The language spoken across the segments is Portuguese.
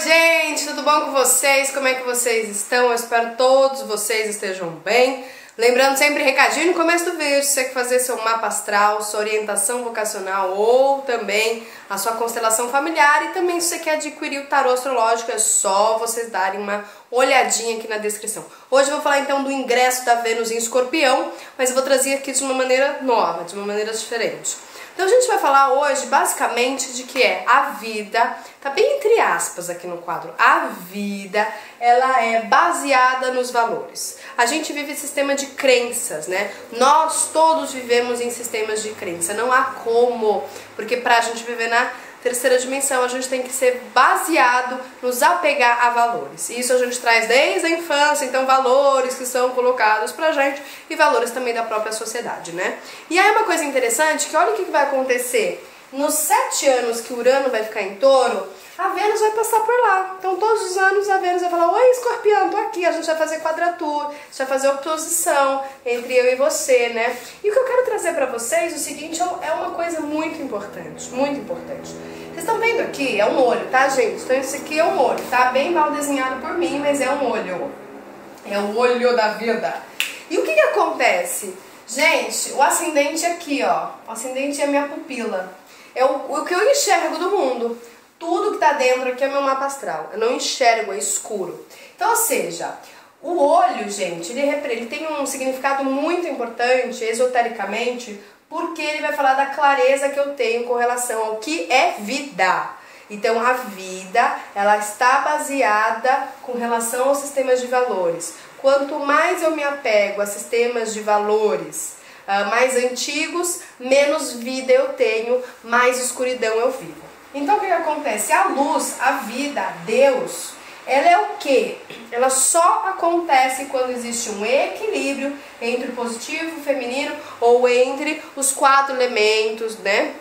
gente, tudo bom com vocês? Como é que vocês estão? Eu espero que todos vocês estejam bem. Lembrando sempre, recadinho no começo do vídeo, se você quer fazer seu mapa astral, sua orientação vocacional ou também a sua constelação familiar, e também se você quer adquirir o tarô astrológico, é só vocês darem uma olhadinha aqui na descrição. Hoje eu vou falar então do ingresso da Vênus em Escorpião, mas eu vou trazer aqui de uma maneira nova, de uma maneira diferente. Então a gente vai falar hoje basicamente de que a vida, tá bem entre aspas aqui no quadro, a vida, ela é baseada nos valores. A gente vive em sistema de crenças, né? Nós todos vivemos em sistemas de crença, não há como, porque pra gente viver na terceira dimensão, a gente tem que ser baseado, nos apegar a valores. E isso a gente traz desde a infância, então valores que são colocados pra gente e valores também da própria sociedade, né? E aí uma coisa interessante, que olha o que vai acontecer. Nos 7 anos que Urano vai ficar em Touro, a Vênus vai passar por lá. Então todos os anos a Vênus vai falar: oi, Escorpião, tô aqui, a gente vai fazer quadratura, a gente vai fazer oposição entre eu e você, né? E o que eu quero trazer pra vocês, o seguinte, é uma coisa muito importante, muito importante. Vocês estão vendo aqui? É um olho, tá, gente? Então isso aqui é um olho, tá? Bem mal desenhado por mim, mas é um olho. É o olho da vida. E o que acontece? Gente, o ascendente aqui, ó. O ascendente é a minha pupila. É o que eu enxergo do mundo. Tudo que tá dentro aqui é meu mapa astral. Eu não enxergo, é escuro. Então, ou seja, o olho, gente, ele tem um significado muito importante, esotericamente, porque ele vai falar da clareza que eu tenho com relação ao que é vida. Então, a vida, ela está baseada com relação aos sistemas de valores. Quanto mais eu me apego a sistemas de valores mais antigos, menos vida eu tenho, mais escuridão eu vivo. Então o que acontece? A luz, a vida, Deus, ela é o quê? Ela só acontece quando existe um equilíbrio entre o positivo e o feminino, ou entre os 4 elementos, né,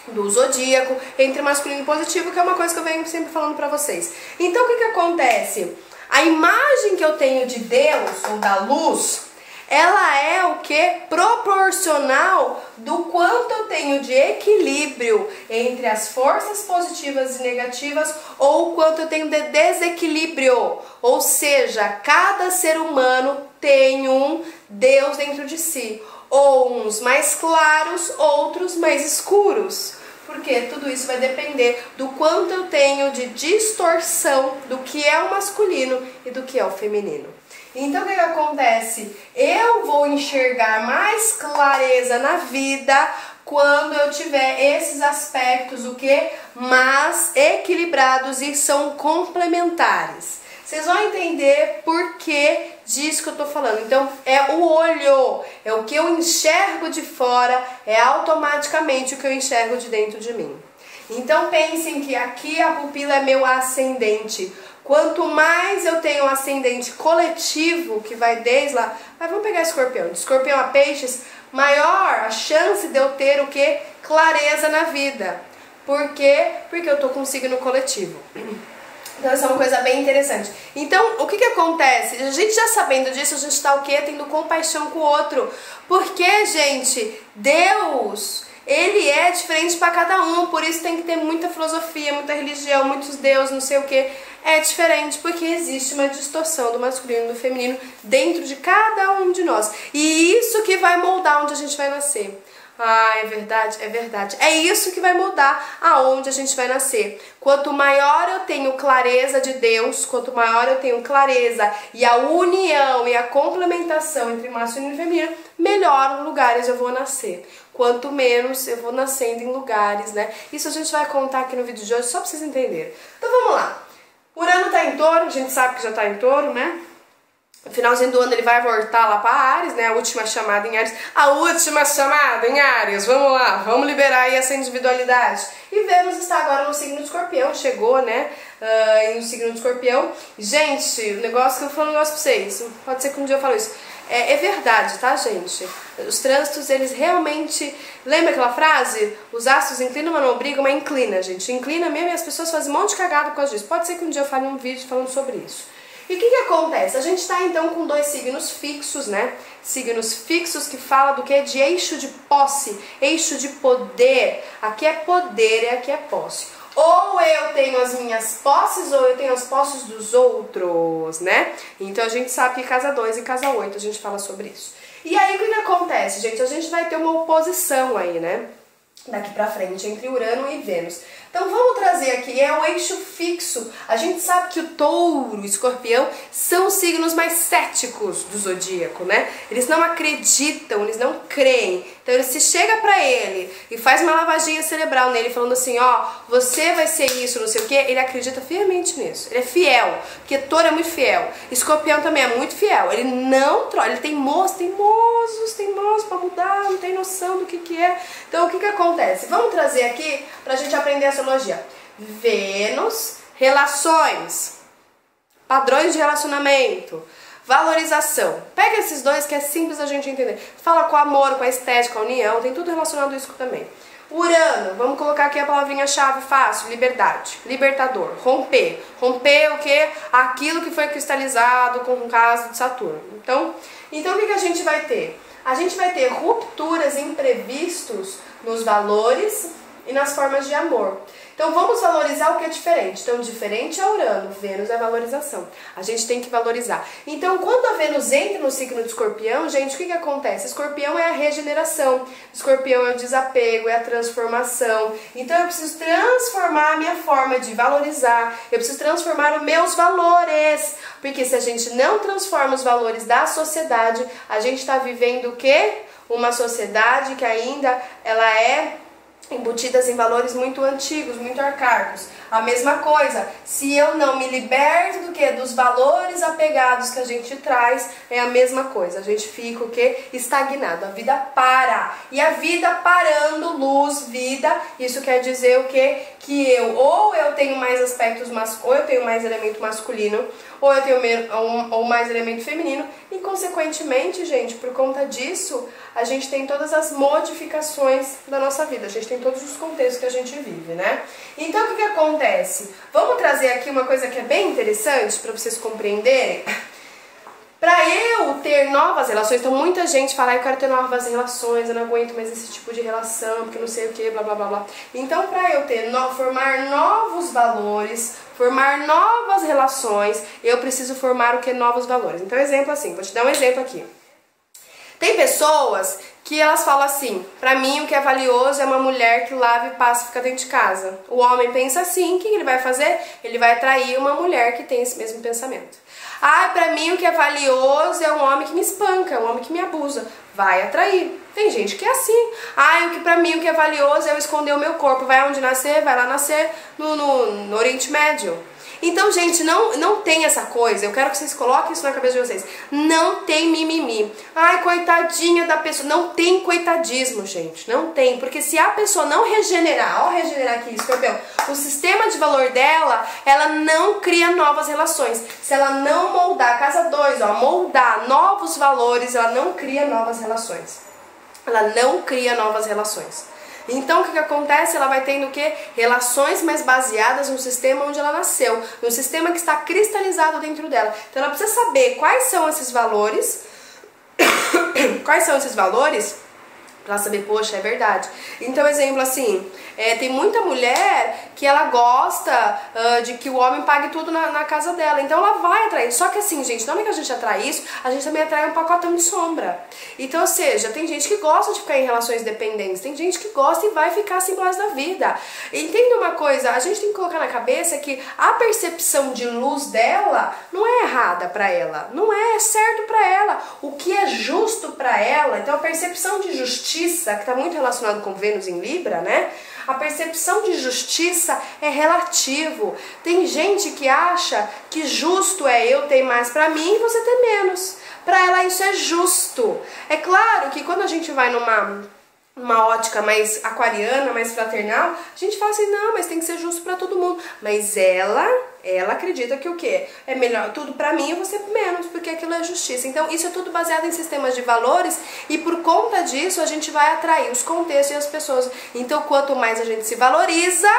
do zodíaco, entre masculino e positivo, que é uma coisa que eu venho sempre falando pra vocês. Então o que acontece? A imagem que eu tenho de Deus, ou da luz, ela é o que? Proporcional do quanto eu tenho de equilíbrio entre as forças positivas e negativas, ou o quanto eu tenho de desequilíbrio. Ou seja, cada ser humano tem um Deus dentro de si, ou uns mais claros, outros mais escuros. Porque tudo isso vai depender do quanto eu tenho de distorção do que é o masculino e do que é o feminino. Então o que acontece? Eu vou enxergar mais clareza na vida quando eu tiver esses aspectos, o que? Mas equilibrados e são complementares. Vocês vão entender por que disso que eu tô falando. Então é o olho, é o que eu enxergo de fora, é automaticamente o que eu enxergo de dentro de mim. Então pensem que aqui a pupila é meu ascendente. Quanto mais eu tenho um ascendente coletivo, que vai desde lá, mas vamos pegar Escorpião, de Escorpião a Peixes, maior a chance de eu ter o que? Clareza na vida. Por quê? Porque eu tô com um signo coletivo. Então essa é uma coisa bem interessante. Então o que acontece? A gente já sabendo disso, a gente tá o quê? Tendo compaixão com o outro. Porque, gente, Deus, ele é diferente para cada um, por isso tem que ter muita filosofia, muita religião, muitos deuses, não sei o que. É diferente porque existe uma distorção do masculino e do feminino dentro de cada um de nós. E isso que vai moldar onde a gente vai nascer. Ah, é verdade, é verdade. É isso que vai mudar aonde a gente vai nascer. Quanto maior eu tenho clareza de Deus, quanto maior eu tenho clareza e a união e a complementação entre masculino e feminino, melhor lugares eu vou nascer. Quanto menos eu vou nascendo em lugares, né? Isso a gente vai contar aqui no vídeo de hoje, só pra vocês entenderem. Então vamos lá. Urano tá em Touro, a gente sabe que já tá em Touro, né? No finalzinho do ano ele vai voltar lá para Áries, né? A última chamada em Áries. A última chamada em Áries. Vamos lá, vamos liberar aí essa individualidade. E Vênus está agora no signo de Escorpião. Chegou, né? No signo de Escorpião. Gente, o negócio que eu vou falar um negócio pra vocês. Pode ser que um dia eu falo isso. É verdade, tá, gente? Os trânsitos, eles realmente... Lembra aquela frase? Os astros inclinam, mas não obrigam, mas inclina, gente. Inclina mesmo e as pessoas fazem um monte de cagada por causa disso. Pode ser que um dia eu fale um vídeo falando sobre isso. E o que acontece? A gente está então com 2 signos fixos, né? Signos fixos que fala do que é de eixo de posse, eixo de poder. Aqui é poder e aqui é posse. Ou eu tenho as minhas posses ou eu tenho as posses dos outros, né? Então a gente sabe que casa 2 e casa 8 a gente fala sobre isso. E aí o que acontece, gente? A gente vai ter uma oposição aí, né? Daqui pra frente, entre Urano e Vênus. Então vamos trazer aqui, é o eixo fixo. A gente sabe que o touro e o escorpião são os signos mais céticos do zodíaco, né? Eles não acreditam, eles não creem. Então se chega pra ele e faz uma lavadinha cerebral nele, falando assim, ó, você vai ser isso, não sei o que, ele acredita fielmente nisso. Ele é fiel, porque touro é muito fiel. Escorpião também é muito fiel. Ele não troca, ele é teimoso pra mudar, não tem noção do que é. Então o que acontece? Vamos trazer aqui pra gente aprender astrologia. Vênus, relações, padrões de relacionamento, valorização. Pega esses dois que é simples a gente entender. Fala com amor, com a estética, com a união, tem tudo relacionado a isso também. Urano, vamos colocar aqui a palavrinha-chave fácil, liberdade, libertador, romper. Romper o que? Aquilo que foi cristalizado com o caso de Saturno. Então o que a gente vai ter? A gente vai ter rupturas, imprevistos nos valores e nas formas de amor. Então vamos valorizar o que é diferente. Então diferente é Urano, Vênus é valorização. A gente tem que valorizar. Então quando a Vênus entra no signo de Escorpião, gente, o que acontece? Escorpião é a regeneração, Escorpião é o desapego, é a transformação. Então eu preciso transformar a minha forma de valorizar, eu preciso transformar os meus valores. Porque se a gente não transforma os valores da sociedade, a gente está vivendo o quê? Uma sociedade que ainda ela é embutidas em valores muito antigos, muito arcaicos. A mesma coisa, se eu não me liberto do que? Dos valores apegados que a gente traz, é a mesma coisa. A gente fica o que? Estagnado. A vida para. E a vida parando, luz, vida, isso quer dizer o que? Que ou eu tenho mais aspectos masculinos, ou eu tenho mais elemento masculino, ou eu tenho mais elemento feminino, e consequentemente, gente, por conta disso, a gente tem todas as modificações da nossa vida, a gente tem todos os contextos que a gente vive, né? Então o que acontece? Vamos trazer aqui uma coisa que é bem interessante para vocês compreenderem. Para eu ter novas relações, então muita gente fala, eu quero ter novas relações, eu não aguento mais esse tipo de relação, porque não sei o que, blá blá blá blá. Então para eu ter, formar novos valores, formar novas relações, eu preciso formar o que? Novos valores. Então exemplo assim, vou te dar um exemplo aqui. Tem pessoas que elas falam assim, pra mim o que é valioso é uma mulher que lava e passa e fica dentro de casa. O homem pensa assim, o que ele vai fazer? Ele vai atrair uma mulher que tem esse mesmo pensamento. Ah, pra mim o que é valioso é um homem que me espanca, um homem que me abusa. Vai atrair. Tem gente que é assim. Ah, pra mim o que é valioso é eu esconder o meu corpo. Vai onde nascer? Vai lá nascer no Oriente Médio. Então, gente, não tem essa coisa, eu quero que vocês coloquem isso na cabeça de vocês. Não tem mimimi. Ai, coitadinha da pessoa. Não tem coitadismo, gente. Não tem. Porque se a pessoa não regenerar, ó, regenerar aqui, escorpião, o sistema de valor dela, ela não cria novas relações. Se ela não moldar, casa 2, ó, moldar novos valores, ela não cria novas relações. Ela não cria novas relações. Então o que acontece? Ela vai tendo o quê? Relações mais baseadas no sistema onde ela nasceu, no sistema que está cristalizado dentro dela. Então ela precisa saber quais são esses valores, quais são esses valores, pra ela saber, poxa, é verdade. Então, exemplo assim, tem muita mulher que ela gosta de que o homem pague tudo na casa dela, então ela vai atrair. Só que assim, gente, não é que a gente atrai isso, a gente também atrai um pacotão de sombra. Então, ou seja, tem gente que gosta de ficar em relações dependentes, tem gente que gosta e vai ficar assim pro resto da vida. Entenda uma coisa, a gente tem que colocar na cabeça que a percepção de luz dela não é errada pra ela, não é certo pra ela. O que é justo pra ela, então a percepção de justiça, que está muito relacionado com Vênus em Libra, né? A percepção de justiça é relativo. Tem gente que acha que justo é eu ter mais pra mim e você ter menos. Pra ela isso é justo. É claro que quando a gente vai numa ótica mais aquariana, mais fraternal, a gente fala assim, não, mas tem que ser justo pra todo mundo. Mas ela acredita que o quê? É melhor tudo pra mim e você menos, porque aquilo é justiça. Então isso é tudo baseado em sistemas de valores e por conta disso a gente vai atrair os contextos e as pessoas. Então quanto mais a gente se valoriza,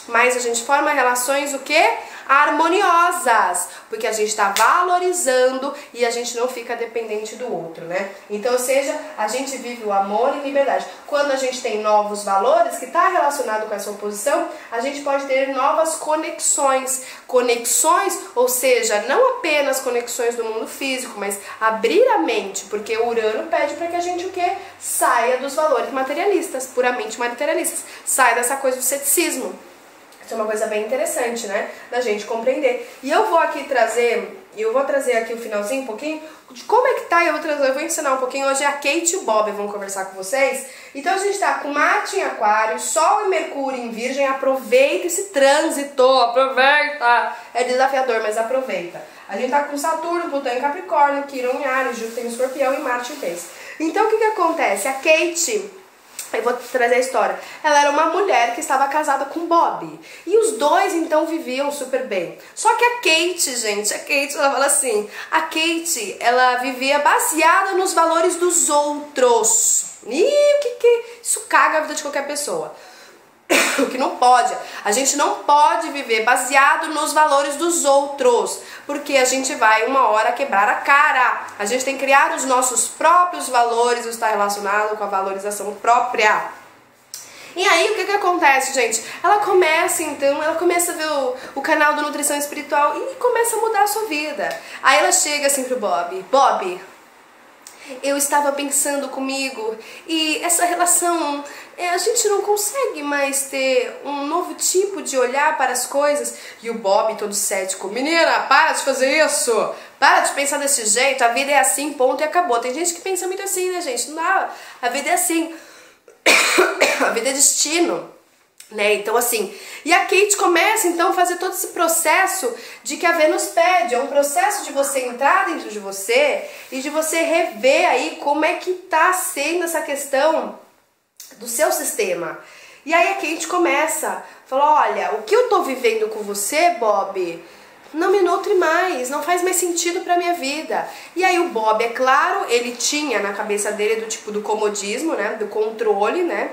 mais a gente forma relações o quê? Harmoniosas. porque a gente está valorizando e a gente não fica dependente do outro, né? Então, ou seja, a gente vive o amor e liberdade. Quando a gente tem novos valores, que está relacionado com essa oposição, a gente pode ter novas conexões. Conexões, ou seja, não apenas conexões do mundo físico, mas abrir a mente, porque o Urano pede para que a gente o quê? Saia dos valores materialistas, puramente materialistas. Saia dessa coisa do ceticismo. Isso é uma coisa bem interessante, né? Da gente compreender. E eu vou aqui trazer, aqui o finalzinho um pouquinho, de como é que tá, eu vou ensinar um pouquinho. Hoje a Kate e o Bob vão conversar com vocês. Então a gente tá com Marte em Aquário, Sol e Mercúrio em Virgem. Aproveita esse trânsito, aproveita! É desafiador, mas aproveita. A gente tá com Saturno, Plutão em Capricórnio, Quirón em Áries, Júpiter em Escorpião e Marte em Peixes. Então o que acontece? A Kate... Eu vou trazer a história. Ela era uma mulher que estava casada com Bob. E os dois, então, viviam super bem. Só que a Kate, gente, ela fala assim, a Kate, ela vivia baseada nos valores dos outros. Isso caga a vida de qualquer pessoa. O que não pode. A gente não pode viver baseado nos valores dos outros, porque a gente vai uma hora quebrar a cara. A gente tem que criar os nossos próprios valores, isso está relacionado com a valorização própria. E aí o que acontece, gente? Ela começa a ver o canal do Nutrição Espiritual e começa a mudar a sua vida. Aí ela chega assim pro Bob, Bob, eu estava pensando comigo e essa relação, a gente não consegue mais ter um novo tipo de olhar para as coisas. E o Bob todo cético, menina, para de fazer isso, para de pensar desse jeito, a vida é assim, ponto e acabou. Tem gente que pensa muito assim, né, gente? Não dá, a vida é assim, a vida é destino. Né? Então assim, e a Kate começa então a fazer todo esse processo de que a Vênus pede, é um processo de você entrar dentro de você e de você rever aí como é que tá sendo essa questão do seu sistema. E aí a Kate começa, fala, olha, o que eu tô vivendo com você, Bob, não me nutre mais, não faz mais sentido pra minha vida. E aí o Bob, é claro, ele tinha na cabeça dele do tipo do comodismo, né, do controle, né,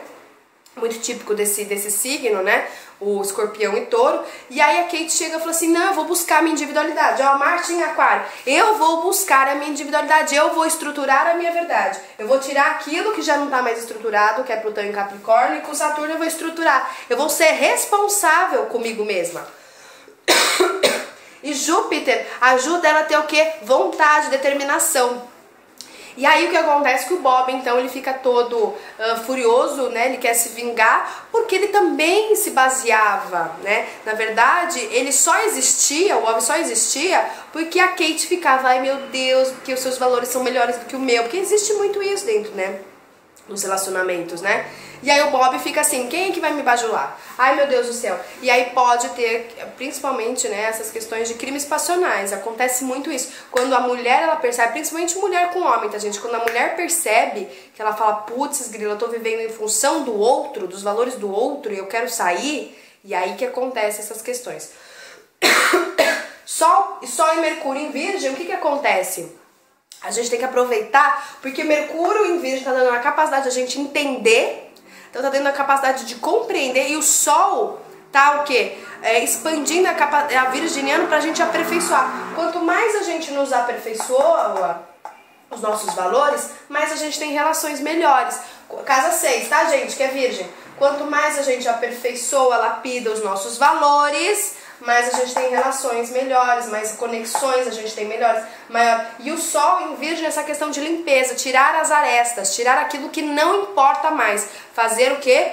muito típico desse signo, né? O Escorpião e Touro. E aí a Kate chega e fala assim, não, eu vou buscar a minha individualidade. Ó, Marte em Aquário. Eu vou buscar a minha individualidade. Eu vou estruturar a minha verdade. Eu vou tirar aquilo que já não tá mais estruturado, que é Plutão em Capricórnio, e com Saturno eu vou estruturar. Eu vou ser responsável comigo mesma. E Júpiter ajuda ela a ter o quê? Vontade, determinação. E aí o que acontece é que o Bob, então, ele fica todo furioso, né? Ele quer se vingar, porque ele também se baseava, né? Na verdade, ele só existia, o Bob só existia porque a Kate ficava, ai meu Deus, porque os seus valores são melhores do que o meu. Porque existe muito isso dentro, né? Nos relacionamentos, né? E aí o Bob fica assim, quem é que vai me bajular? Ai meu Deus do céu. E aí pode ter, principalmente, né, essas questões de crimes passionais. Acontece muito isso. Quando a mulher, ela percebe, principalmente mulher com homem, tá gente? Quando a mulher percebe que ela fala, putz, grila, eu tô vivendo em função do outro, dos valores do outro, e eu quero sair, e aí que acontece essas questões. Sol e Mercúrio em Virgem, o que acontece? A gente tem que aproveitar, porque Mercúrio em Virgem tá dando a capacidade de a gente entender. Então tá dando a capacidade de compreender, e o Sol tá o quê? Expandindo a virginiana pra gente aperfeiçoar. Quanto mais a gente nos aperfeiçoa os nossos valores, mais a gente tem relações melhores. Casa 6, tá gente, que é virgem. Quanto mais a gente aperfeiçoa, lapida os nossos valores, mais a gente tem relações melhores, mais conexões a gente tem melhores, maior. E o Sol em Virgem, essa questão de limpeza, tirar as arestas, tirar aquilo que não importa mais, fazer o quê?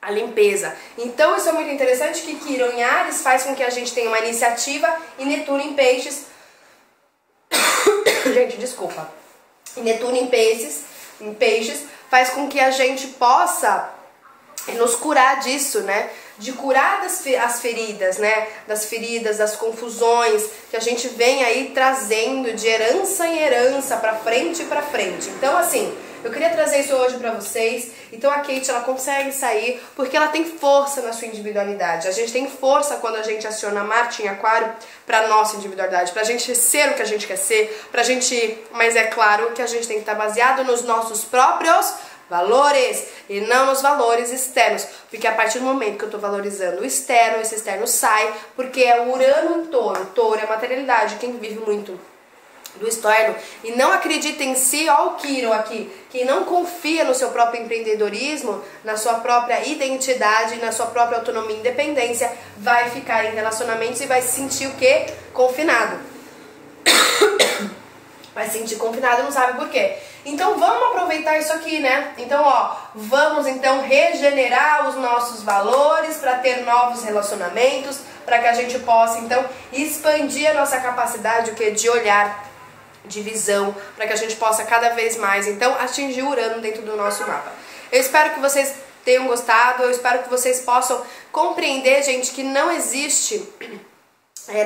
A limpeza. Então isso é muito interessante, que Quirón em Áries faz com que a gente tenha uma iniciativa, e Netuno em Peixes gente, desculpa, e Netuno em Peixes faz com que a gente possa nos curar disso, né? De curar as feridas, né? Das feridas, das confusões que a gente vem aí trazendo de herança em herança, pra frente e pra frente. Então, assim, eu queria trazer isso hoje pra vocês. Então a Kate, ela consegue sair porque ela tem força na sua individualidade. A gente tem força quando a gente aciona Marte em Aquário pra nossa individualidade, pra gente ser o que a gente quer ser, pra gente... Mas é claro que a gente tem que estar baseado nos nossos próprios valores e não nos valores externos, porque a partir do momento que eu tô valorizando o externo, esse externo sai, porque é o Urano em Touro. Touro é materialidade, quem vive muito do externo e não acredita em si, ó o Quirón aqui, quem não confia no seu próprio empreendedorismo, na sua própria identidade, na sua própria autonomia e independência, vai ficar em relacionamentos e vai se sentir o quê? Confinado. Vai se sentir confinado, não sabe por quê. Então vamos aproveitar isso aqui, né? Então, ó, vamos então regenerar os nossos valores para ter novos relacionamentos, para que a gente possa então expandir a nossa capacidade o quê? De olhar, de visão, para que a gente possa cada vez mais então atingir o Urano dentro do nosso mapa. Eu espero que vocês tenham gostado, eu espero que vocês possam compreender, gente, que não existe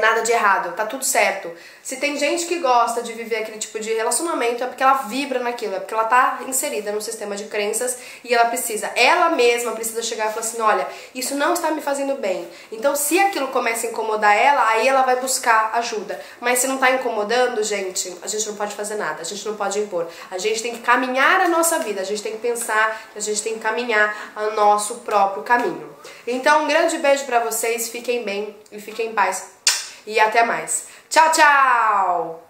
nada de errado, tá tudo certo. Se tem gente que gosta de viver aquele tipo de relacionamento, é porque ela vibra naquilo, é porque ela tá inserida num sistema de crenças e ela mesma precisa chegar e falar assim, olha, isso não está me fazendo bem. Então se aquilo começa a incomodar ela, aí ela vai buscar ajuda. Mas se não tá incomodando, gente, a gente não pode fazer nada, a gente não pode impor. A gente tem que caminhar a nossa vida, a gente tem que pensar que a gente tem que caminhar o nosso próprio caminho. Então um grande beijo pra vocês, fiquem bem e fiquem em paz. E até mais. Tchau, tchau!